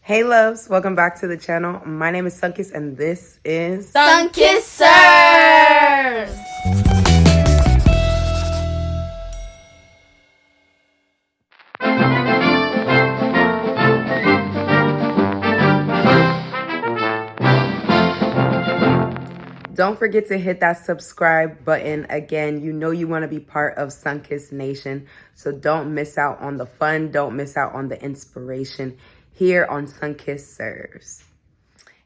Hey loves, welcome back to the channel. My name is Sunkist and this is Sunkist Serves! Don't forget to hit that subscribe button. Again, you know you want to be part of Sunkist Nation, so don't miss out on the fun, don't miss out on the inspiration here on Sunkist Serves.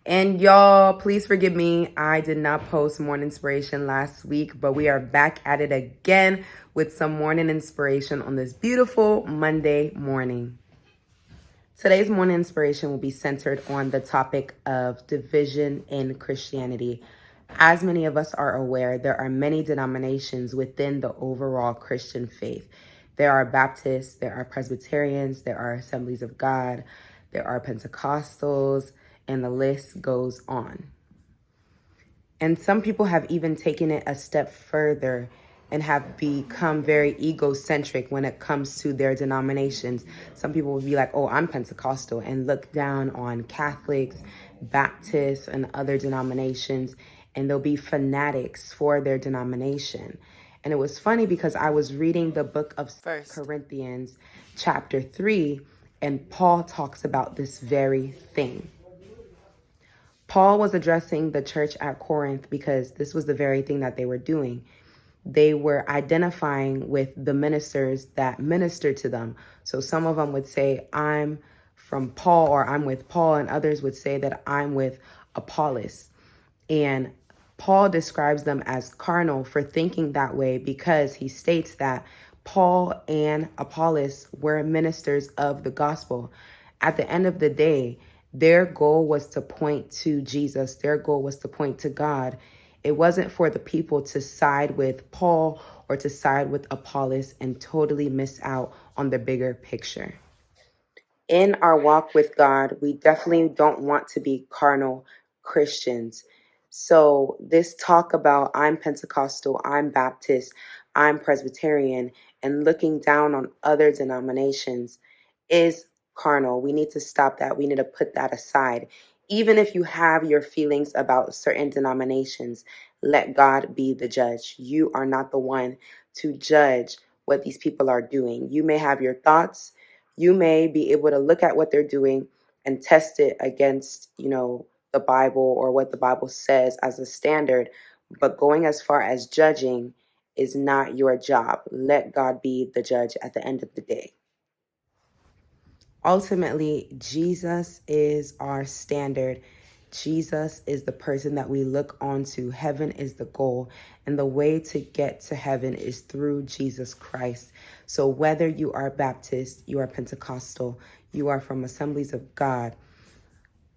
And y'all, please forgive me. I did not post morning inspiration last week, but we are back at it again with some morning inspiration on this beautiful Monday morning. Today's morning inspiration will be centered on the topic of division in Christianity. As many of us are aware, there are many denominations within the overall Christian faith. There are Baptists, there are Presbyterians, there are Assemblies of God, there are Pentecostals, and the list goes on. And some people have even taken it a step further and have become very egocentric when it comes to their denominations. Some people will be like, oh, I'm Pentecostal, and look down on Catholics, Baptists, and other denominations, and they'll be fanatics for their denomination. And it was funny because I was reading the book of 1 Corinthians chapter 3, and Paul talks about this very thing. Paul was addressing the church at Corinth because this was the very thing that they were doing. They were identifying with the ministers that ministered to them. So some of them would say, I'm from Paul, or I'm with Paul, and others would say that I'm with Apollos. And Paul describes them as carnal for thinking that way because he states that Paul and Apollos were ministers of the gospel. At the end of the day, their goal was to point to Jesus. Their goal was to point to God. It wasn't for the people to side with Paul or to side with Apollos and totally miss out on the bigger picture. In our walk with God, we definitely don't want to be carnal Christians. So this talk about I'm Pentecostal, I'm Baptist, I'm Presbyterian, and looking down on other denominations is carnal. We need to stop that. We need to put that aside. Even if you have your feelings about certain denominations, let God be the judge. You are not the one to judge what these people are doing. You may have your thoughts. You may be able to look at what they're doing and test it against, the Bible or what the Bible says as a standard. But going as far as judging is not your job. Let God be the judge at the end of the day. Ultimately, Jesus is our standard. Jesus is the person that we look onto. Heaven is the goal. And the way to get to heaven is through Jesus Christ. So whether you are Baptist, you are Pentecostal, you are from Assemblies of God,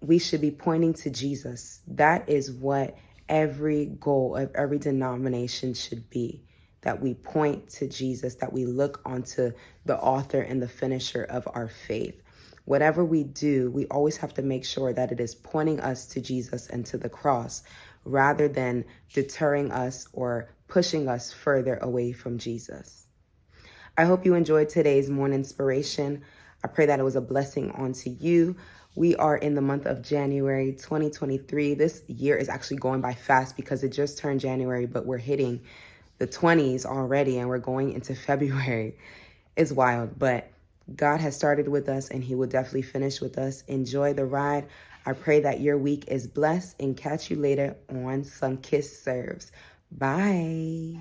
we should be pointing to Jesus. That is what every goal of every denomination should be. That we point to Jesus, that we look onto the author and the finisher of our faith. Whatever we do, we always have to make sure that it is pointing us to Jesus and to the cross, rather than deterring us or pushing us further away from Jesus. I hope you enjoyed today's morning inspiration. I pray that it was a blessing onto you. We are in the month of January 2023. This year is actually going by fast because it just turned January, but we're hitting the 20s already and we're going into February. It's wild, but God has started with us and he will definitely finish with us. Enjoy the ride. I pray that your week is blessed and catch you later on Sunkist Serves. Bye.